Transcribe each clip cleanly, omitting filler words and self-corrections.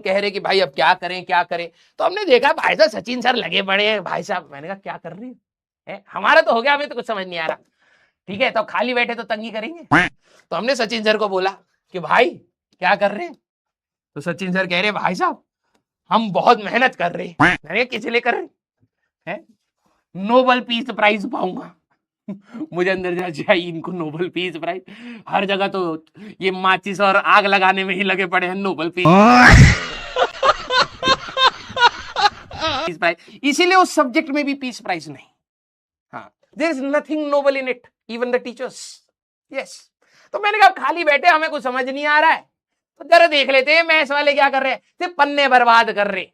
कह रहे कि भाई अब क्या करें क्या करें। तो हमने देखा भाई साहब सचिन सर लगे पड़े हैं भाई साहब। मैंने कहा क्या कर रहे हैं, हमारा तो हो गया, हमें तो कुछ समझ नहीं आ रहा। ठीक है, तो खाली बैठे तो तंगी करेंगे। तो हमने सचिन सर को बोला कि भाई क्या कर रहे हैं। तो सचिन सर कह रहे भाई साहब हम बहुत मेहनत कर रहे हैं। मैंने कहा किस लिए कर रहे हैं, नोबेल पीस प्राइज पाऊंगा। मुझे अंदर जा चाहिए इनको नोबेल पीस प्राइज, हर जगह तो ये माचिस और आग लगाने में ही लगे पड़े हैं नोबेल पीस प्राइज, इसीलिए उस सब्जेक्ट में भी पीस प्राइज नहीं। हाँ, there is nothing noble in it, even the teachers. Yes, तो मैंने कहा खाली बैठे हमें कुछ समझ नहीं आ रहा है, तो जरा देख लेते हैं मैथ्स वाले क्या कर रहे हैं, सिर्फ पन्ने बर्बाद कर रहे।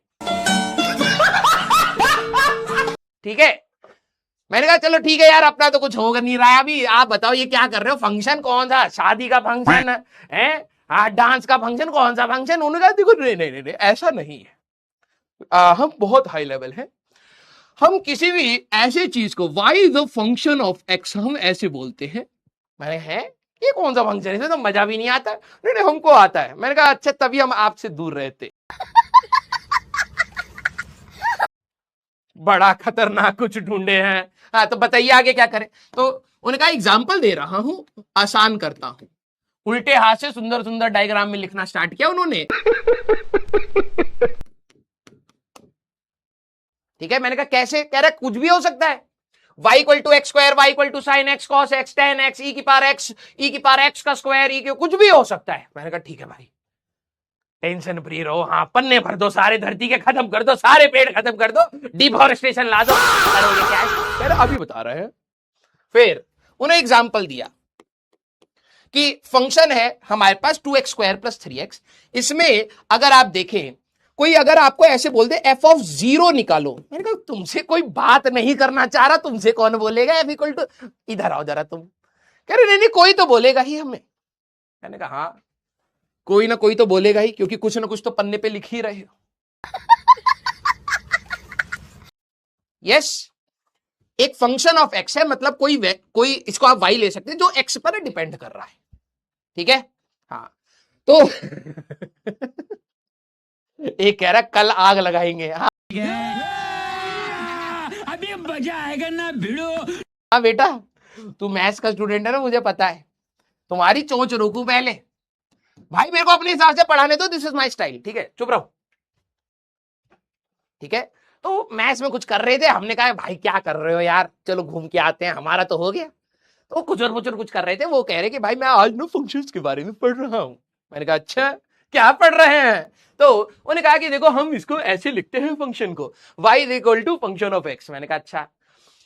ठीक है, मैंने कहा चलो ठीक है यार, अपना तो कुछ हो नहीं रहा है अभी, आप बताओ ये क्या कर रहे हो, फंक्शन कौन सा, शादी का फंक्शन है, हाँ डांस का फंक्शन, कौन सा फंक्शन। उन्होंने कहा देखो नहीं नहीं नहीं ऐसा नहीं है, हम बहुत हाई लेवल है, हम किसी भी ऐसे चीज को y is the function of x हम ऐसे बोलते हैं। मैंने है ये कौन सा फंक्शन है, इसमें तो मजा भी नहीं आता। नहीं नहीं हमको आता है। मैंने कहा अच्छा तभी हम आपसे दूर रहते। बड़ा खतरनाक कुछ ढूंढे हैं। हाँ तो बताइए आगे क्या करें। तो उन्होंने कहा एग्जाम्पल दे रहा हूं, आसान करता हूं। उल्टे हाथ से सुंदर सुंदर डायग्राम में लिखना स्टार्ट किया उन्होंने। ठीक है, मैंने कहा कैसे, कह रहा कुछ भी हो सकता है, y equal to x square, y equal to sine x cos x tan x e की पावर एक्स का स्क्वायर, ई कुछ भी हो सकता है। मैंने कहा ठीक है भाई टेंशन फ्री रहो, हाँ पन्ने भर दो सारे, धरती के खत्म कर दो, सारे पेड़ खत्म कर दो, डिफॉरेस्टेशन ला दो। अरे ये क्या है, कह रहे अभी बता रहे हैं। फिर उन्हें एग्जाम्पल दिया कि फंक्शन है हमारे पास 2x स्क्वायर प्लस 3x, इसमें अगर आप देखें कोई अगर आपको ऐसे बोल दे f ऑफ 0 निकालो, मैंने कहा तुमसे कोई बात नहीं करना चाह रहा, तुमसे कौन बोलेगा f इक्वल टू, इधर आओ जरा तुम। कह रहे नहीं नहीं कोई तो बोलेगा ही हमें। मैंने कहा हाँ कोई ना कोई तो बोलेगा ही, क्योंकि कुछ ना कुछ तो पन्ने पे लिख ही रहे हो। यस, एक फंक्शन ऑफ x है, मतलब कोई इसको आप y ले सकते हैं जो x पर डिपेंड कर रहा है। ठीक है, हाँ तो एक कह रहा कल आग लगाएंगे। हाँ अभी मजा आएगा ना भिड़ो। हाँ बेटा तू मैथ्स का स्टूडेंट है ना, मुझे पता है, तुम्हारी चोंच रोकू पहले, भाई मेरे को अपने हिसाब से पढ़ाने दो, दिस इज माय स्टाइल। ठीक है चुप रहो। ठीक है, तो मैथ्स में कुछ कर रहे थे, हमने कहा भाई क्या कर रहे हो यार, चलो घूम के आते हैं, हमारा तो हो गया। तो कुछ कर रहे थे, वो कह रहे कि भाई मैं आज ना फंक्शंस के बारे में पढ़ रहा हूं। मैंने कहा अच्छा क्या पढ़ रहे हैं। तो उन्होंने कहा कि देखो हम इसको ऐसे लिखते हैं फंक्शन को, y is equal to function of x। मैंने कहा अच्छा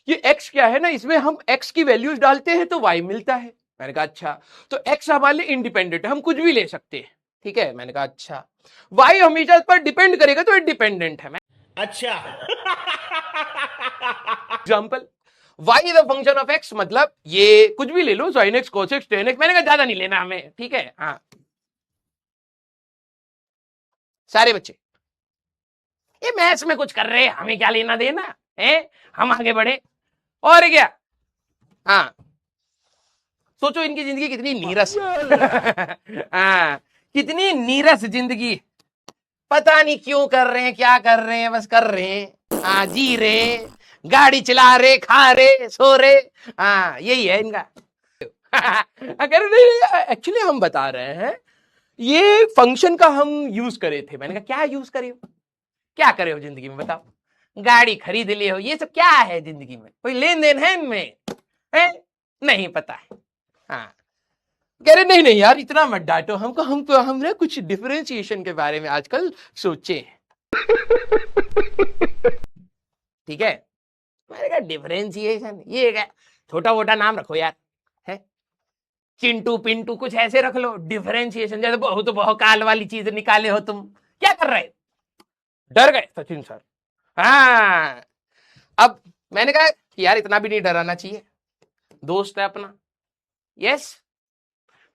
ये x क्या है ना, इसमें हम x की वैल्यूज डालते हैं तो y मिलता है। मैंने कहा अच्छा तो x हमारे लिए इंडिपेंडेंट है, हम कुछ भी ले सकते हैं। ठीक है, मैंने कहा अच्छा y हमेशा इस पर डिपेंड करेगा तो इंडिपेंडेंट है। अच्छा example y is a function of x, मतलब ये कुछ भी ले लो, sin x cos x tan x। मैंने कहा ज्यादा नहीं लेना हमें। ठीक है, हाँ सारे बच्चे ये मैथ्स में कुछ कर रहे हैं, हमें क्या लेना देना है, हम आगे बढ़े और क्या। हाँ सोचो इनकी जिंदगी कितनी नीरस हाँ कितनी नीरस जिंदगी, पता नहीं क्यों कर रहे हैं, क्या कर रहे हैं, बस कर रहे हैं। हाँ जी रहे, गाड़ी चला रहे, खा रहे, सो रहे, हाँ यही है इनका। अगर नहीं एक्चुअली हम बता रहे हैं ये फंक्शन का हम यूज करे थे। मैंने कहा क्या यूज करे हो, क्या करे हो जिंदगी में बताओ, गाड़ी खरीद लिए हो, ये सब क्या है जिंदगी में, कोई लेन देन है इनमें, है नहीं पता है। हाँ कह रहे नहीं नहीं यार इतना मत डांटो हमको हमने कुछ डिफरेंशिएशन के बारे में आजकल सोचे। ठीक है, मैंने कहा डिफरेंशिएशन ये क्या, छोटा मोटा नाम रखो यार, है चिंटू पिंटू कुछ ऐसे रख लो। डिफरेंशिएशन जैसे बहुत बहुकाल वाली चीज निकाले हो तुम, क्या कर रहे, डर गए सचिन सर। हाँ अब मैंने कहा कि यार इतना भी नहीं डराना चाहिए, दोस्त है अपना। यस,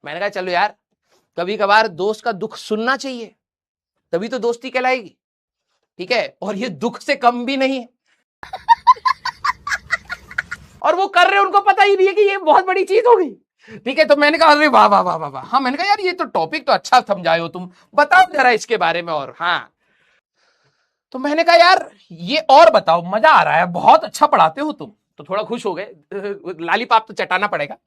मैंने कहा चलो यार कभी कभार दोस्त का दुख सुनना चाहिए, तभी तो दोस्ती कहलाएगी। ठीक है, और ये दुख से कम भी नहीं है। और वो कर रहे हैं, उनको पता ही नहीं है कि ये बहुत बड़ी चीज हो गई। ठीक है, तो मैंने कहा अरे वाह वाह वाह वाह वाह। हाँ, मैंने कहा यार ये तो टॉपिक तो अच्छा समझाए हो तुम, बताओ जरा इसके बारे में। और हाँ, तो मैंने कहा यार ये और बताओ, मजा आ रहा है, बहुत अच्छा पढ़ाते हो तुम। तो थोड़ा खुश हो गए, लालीपाप तो चटाना पड़ेगा।